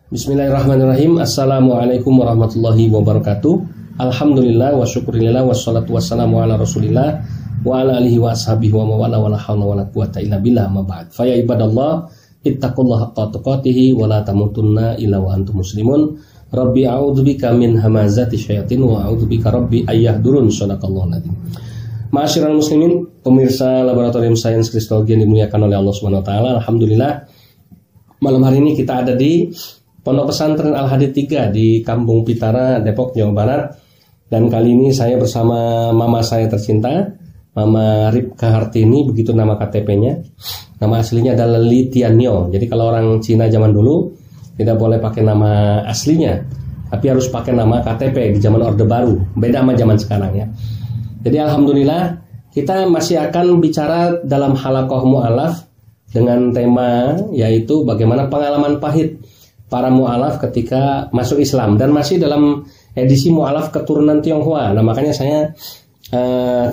Bismillahirrahmanirrahim. Assalamualaikum warahmatullahi wabarakatuh. Alhamdulillah wa syukurillah wassalatu wassalamu ala rasulillah wa ala alihi wa ashabihi wa mawala wa la hawla wa la quwata illa billah ma ba'd. Fa ya ibadallah ittaqullaha haqqa tuqatih wa la tamutunna illa wa antum muslimun. Rabbi a'udzubika min hamazati syayatin wa a'udzubika rabbi ayyahdurun. Shadaqallahu alazim. Ma'asyiral muslimin, pemirsa Laboratorium Sains Kristologi yang dimuliakan oleh Allah Subhanahu wa taala. Alhamdulillah, malam hari ini kita ada di Pondok Pesantren Al-Hadid 3 di Kampung Pitara, Depok, Jawa Barat. Dan kali ini saya bersama mama saya tercinta, Mama Ripka Hartini, begitu nama KTP-nya. Nama aslinya adalah Li Tianyo. Jadi kalau orang Cina zaman dulu tidak boleh pakai nama aslinya, tapi harus pakai nama KTP di zaman Orde Baru. Beda sama zaman sekarang ya. Jadi alhamdulillah kita masih akan bicara dalam halaqah mu'alaf dengan tema yaitu bagaimana pengalaman pahit para mu'alaf ketika masuk Islam, dan masih dalam edisi mu'alaf keturunan Tionghoa. Nah makanya saya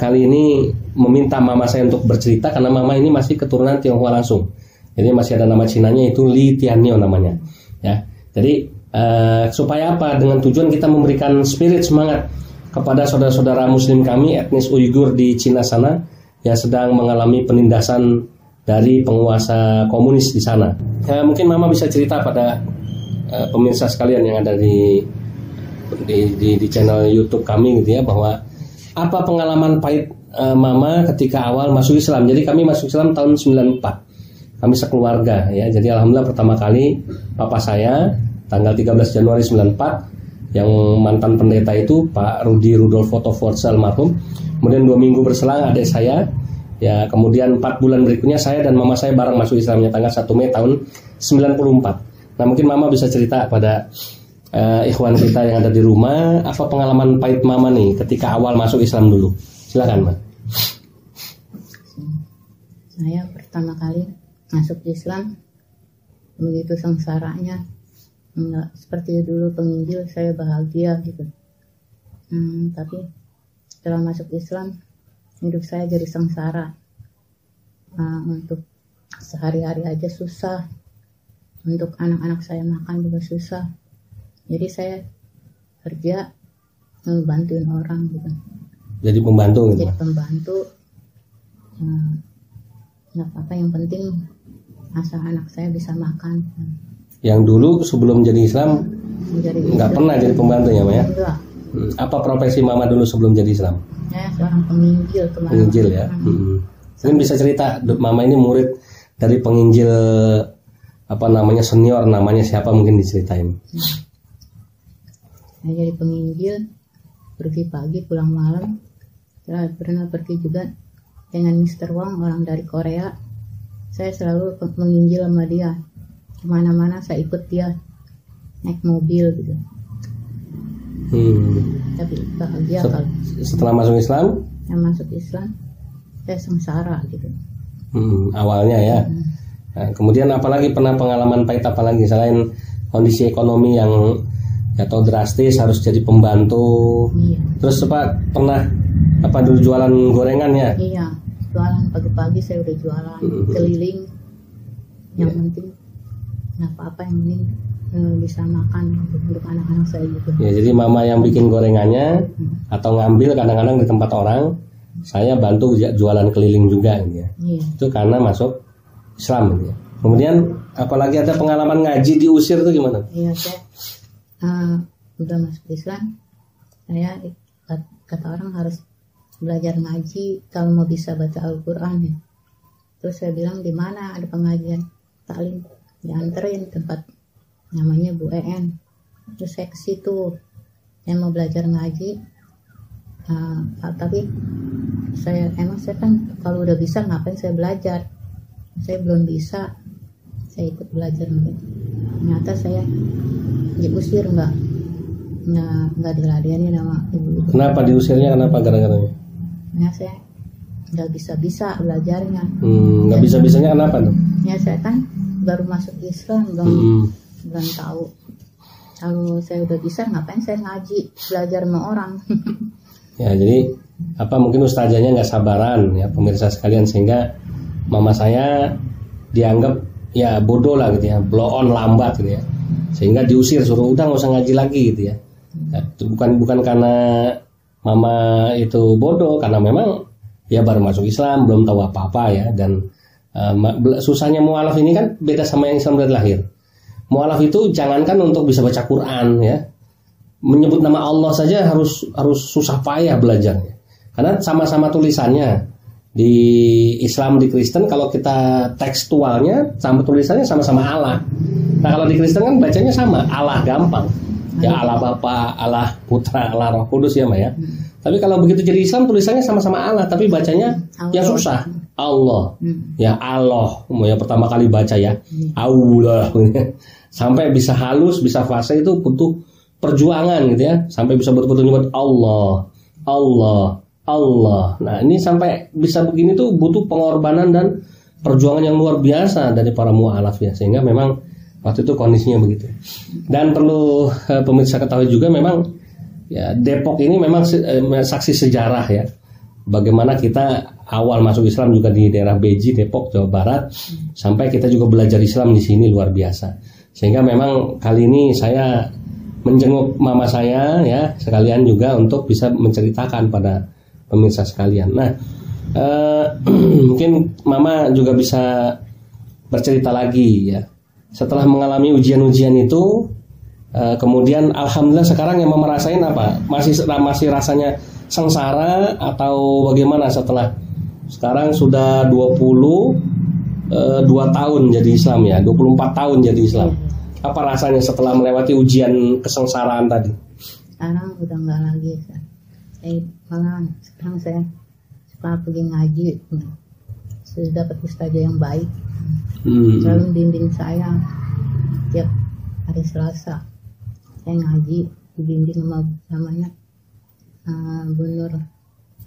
kali ini meminta mama saya untuk bercerita, karena mama ini masih keturunan Tionghoa langsung. Jadi masih ada nama Cinanya, itu Li Tianyo namanya. Ya, jadi supaya apa? Dengan tujuan kita memberikan spirit semangat kepada saudara-saudara Muslim kami etnis Uighur di Cina sana yang sedang mengalami penindasan dari penguasa komunis di sana. Mungkin mama bisa cerita pada pemirsa sekalian yang ada di channel YouTube kami gitu ya, bahwa apa pengalaman pahit mama ketika awal masuk Islam. Jadi kami masuk Islam tahun 94. Kami sekeluarga ya. Jadi alhamdulillah pertama kali papa saya tanggal 13 Januari 94, yang mantan pendeta itu Pak Rudi Rudolfo Toforza almarhum. Kemudian 2 minggu berselang adik saya. Ya, kemudian 4 bulan berikutnya saya dan mama saya bareng masuk Islamnya tanggal 1 Mei tahun 94. Nah mungkin mama bisa cerita pada ikhwan kita yang ada di rumah, apa pengalaman pahit mama nih ketika awal masuk Islam dulu. Silakan, Ma. Saya pertama kali masuk Islam begitu sengsaranya, enggak seperti dulu penginjil saya bahagia gitu. Tapi setelah masuk Islam hidup saya jadi sengsara. Untuk sehari-hari aja susah. Untuk anak-anak saya makan juga susah. Jadi saya kerja membantuin orang gitu. Jadi pembantu gitu? Jadi pembantu. Nggak apa-apa, yang penting asal anak saya bisa makan. Yang dulu sebelum jadi Islam nggak pernah jadi pembantu ya, Ma ya? Enggak. Apa profesi mama dulu sebelum jadi Islam? Saya seorang penginjil. Penginjil ya. Mungkin bisa cerita, mama ini murid dari penginjil senior, namanya siapa, mungkin diceritain. Saya jadi penginjil, pergi pagi pulang malam. Saya pernah pergi juga dengan Mr. Wang, orang dari Korea. Saya selalu menginjil sama dia, kemana-mana saya ikut dia, naik mobil gitu. Tapi bahagia kalau setelah masuk Islam? Yang masuk Islam saya sengsara gitu. Awalnya ya. Nah, kemudian apalagi pernah pengalaman pahit apalagi selain kondisi ekonomi yang atau drastis harus jadi pembantu? Iya. Terus pernah dulu jualan gorengan ya? Iya, jualan pagi-pagi saya udah jualan keliling. Yang penting nggak apa-apa, yang penting bisa makan untuk anak-anak saya gitu. Ya, jadi mama yang bikin gorengannya atau ngambil kadang-kadang di tempat orang, saya bantu jualan keliling juga gitu ya. Iya. Itu karena masuk Islam gitu ya. Kemudian apalagi ada pengalaman ngaji diusir tuh gimana? Iya, saya udah masuk Islam, saya kata orang harus belajar ngaji kalau mau bisa baca Al-Quran ya. Terus saya bilang di mana ada pengajian taklim, dianterin tempat namanya Bu En. Terus saya ke situ, saya mau belajar ngaji. Tapi saya kan kalau udah bisa ngapain saya belajar? Saya belum bisa, saya ikut belajar gitu. Ternyata saya diusir, nggak diladeni nama ibu. Kenapa diusirnya? Kenapa gara-garanya? Ya saya nggak bisa belajarnya. Nggak bisa-bisanya kenapa tuh? Ya saya kan baru masuk Islam, belum tahu. Kalau saya udah bisa, ngapain saya ngaji belajar sama orang? Ya jadi mungkin ustazahnya nggak sabaran ya pemirsa sekalian, sehingga mama saya dianggap ya bodoh lah gitu ya, blow on, lambat gitu ya. sehingga diusir, suruh udah nggak usah ngaji lagi gitu ya. Bukan karena mama itu bodoh, karena memang ya baru masuk Islam, belum tahu apa-apa ya. Dan susahnya mualaf ini kan beda sama yang Islam dari lahir. Mualaf itu jangankan untuk bisa baca Quran ya, menyebut nama Allah saja harus susah payah belajarnya, karena sama-sama tulisannya. Di Islam, di Kristen kalau kita tekstualnya sama tulisannya sama-sama Allah. Nah kalau di Kristen kan bacanya sama, Allah gampang ya, Allah Bapa, Allah Putra, Allah Roh Kudus ya Mbak ya. Tapi kalau begitu jadi Islam tulisannya sama-sama Allah, tapi bacanya yang susah, Allah ya, Allah ya, pertama kali baca ya Allah sampai bisa halus, bisa fase itu butuh perjuangan gitu ya, sampai bisa betul-betul nyebut Allah, Allah, Allah. Nah ini sampai bisa begini tuh butuh pengorbanan dan perjuangan yang luar biasa dari para mu'alaf ya, sehingga memang waktu itu kondisinya begitu. Dan perlu pemirsa ketahui juga memang ya, Depok ini memang saksi sejarah ya, bagaimana kita awal masuk Islam juga di daerah Beji, Depok, Jawa Barat, sampai kita juga belajar Islam di sini luar biasa. Sehingga memang kali ini saya menjenguk mama saya ya, sekalian juga untuk bisa menceritakan pada pemirsa sekalian. Nah, mungkin mama juga bisa bercerita lagi ya. Setelah mengalami ujian-ujian itu, kemudian alhamdulillah sekarang yang mama rasain apa? Masih rasanya sengsara atau bagaimana setelah sekarang sudah 22 tahun jadi Islam ya, 24 tahun jadi Islam. Apa rasanya setelah melewati ujian kesengsaraan tadi? Sekarang udah enggak lagi. Malah sekarang saya suka pergi ngaji, sudah dapat ustazah yang baik, selalu bimbing saya tiap hari Selasa. Saya ngaji dibimbing sama namanya Bu Nur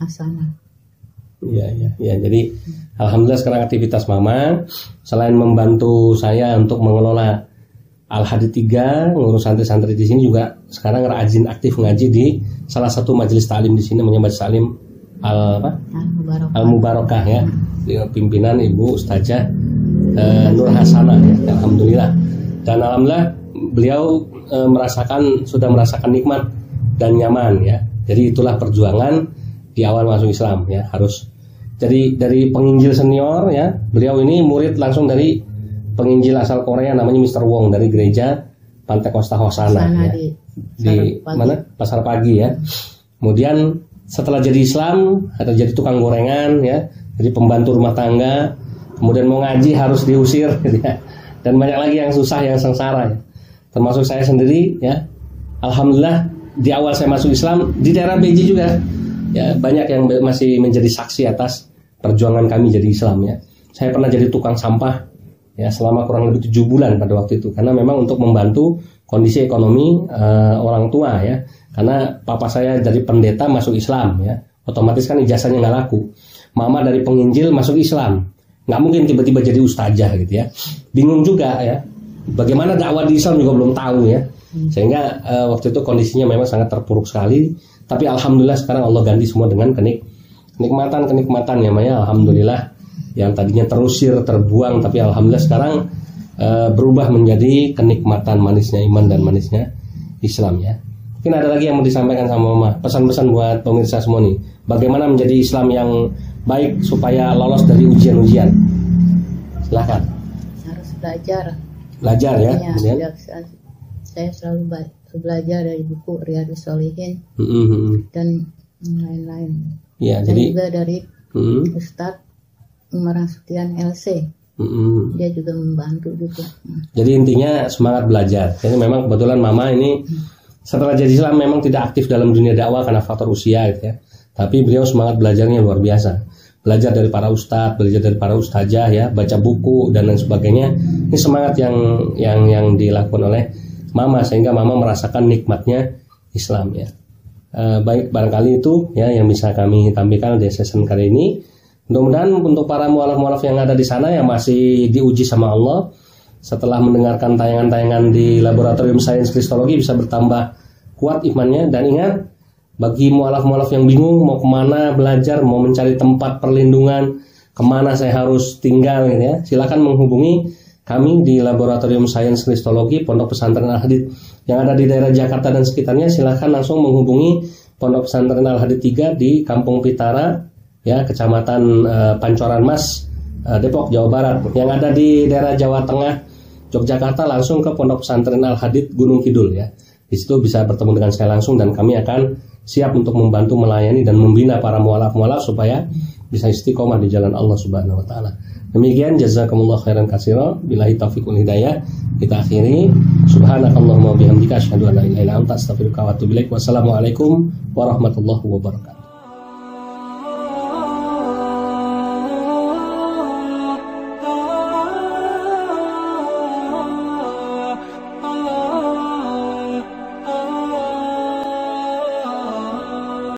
Asana. Iya. Jadi alhamdulillah sekarang aktivitas mama selain membantu saya untuk mengelola Al-Hadi 3, ngurus santri-santri di sini, juga sekarang rajin aktif ngaji di salah satu majelis taklim di sini, namanya Majelis Taklim Al-Mubarakah ya, dengan pimpinan Ibu Ustazah Nur Hasanah ya, alhamdulillah. Dan alhamdulillah beliau sudah merasakan nikmat dan nyaman ya. Jadi itulah perjuangan di awal masuk Islam ya, harus jadi dari penginjil senior ya. Beliau ini murid langsung dari penginjil asal Korea namanya Mr. Wong dari gereja Pantai Costa Hosana ya. Di mana? Pasar Pagi ya. Kemudian setelah jadi Islam atau jadi tukang gorengan ya, jadi pembantu rumah tangga, kemudian mau ngaji harus diusir gitu ya. Dan banyak lagi yang susah, yang sengsara ya. Termasuk saya sendiri ya. Alhamdulillah di awal saya masuk Islam di daerah Beji juga ya, banyak yang masih menjadi saksi atas perjuangan kami jadi Islam ya. Saya pernah jadi tukang sampah ya selama kurang lebih 7 bulan pada waktu itu, karena memang untuk membantu kondisi ekonomi orang tua ya, karena papa saya dari pendeta masuk Islam ya, otomatis kan ijazahnya nggak laku. Mama dari penginjil masuk Islam, nggak mungkin tiba-tiba jadi ustazah gitu ya, bingung juga ya, bagaimana dakwah di Islam juga belum tahu ya, sehingga waktu itu kondisinya memang sangat terpuruk sekali. Tapi alhamdulillah sekarang Allah ganti semua dengan kenikmatan ya Maya, alhamdulillah. Yang tadinya terusir, terbuang, tapi alhamdulillah sekarang berubah menjadi kenikmatan manisnya iman dan manisnya Islam ya. Mungkin ada lagi yang mau disampaikan sama Mama, pesan-pesan buat pemirsa semua nih, bagaimana menjadi Islam yang baik supaya lolos dari ujian-ujian. Silahkan. Harus belajar ya. Saya selalu belajar dari buku Riyadhus Shalihin dan lain-lain ya, dan jadi juga dari Ustadz Umar Nasution LC. Dia juga membantu juga. Jadi intinya semangat belajar. Jadi memang kebetulan Mama ini setelah jadi Islam memang tidak aktif dalam dunia dakwah karena faktor usia gitu ya. Tapi beliau semangat belajarnya luar biasa. Belajar dari para ustadz, belajar dari para ustazah ya, baca buku dan lain sebagainya. Ini semangat yang dilakukan oleh Mama, sehingga Mama merasakan nikmatnya Islam ya. Baik, barangkali itu ya yang bisa kami tampilkan di sesi kali ini. Mudah-mudahan untuk para mualaf-mualaf yang ada di sana yang masih diuji sama Allah, setelah mendengarkan tayangan-tayangan di Laboratorium Sains Kristologi bisa bertambah kuat imannya. Dan ingat, bagi mualaf-mualaf yang bingung mau kemana belajar, mau mencari tempat perlindungan, kemana saya harus tinggal gitu ya, silakan menghubungi kami di Laboratorium Sains Kristologi Pondok Pesantren Al-Hadid yang ada di daerah Jakarta dan sekitarnya. Silahkan langsung menghubungi Pondok Pesantren Al-Hadid 3 di Kampung Pitara, ya, Kecamatan Pancoran Mas, Depok, Jawa Barat. Yang ada di daerah Jawa Tengah, Yogyakarta, langsung ke Pondok Pesantren Al-Hadid Gunung Kidul, ya. Di situ bisa bertemu dengan saya langsung dan kami akan siap untuk membantu melayani dan membina para mualaf-mualaf supaya bisa istiqomah di jalan Allah Subhanahu wa taala. Demikian, jazakumullah khairan katsira. Billahi taufiq wal hidayah. Kita akhiri. Subhanakallahumma wa bihamdika asyhadu an la ilaha illa anta astaghfiruka wa atubu ilaik. Wassalamualaikum warahmatullahi wabarakatuh.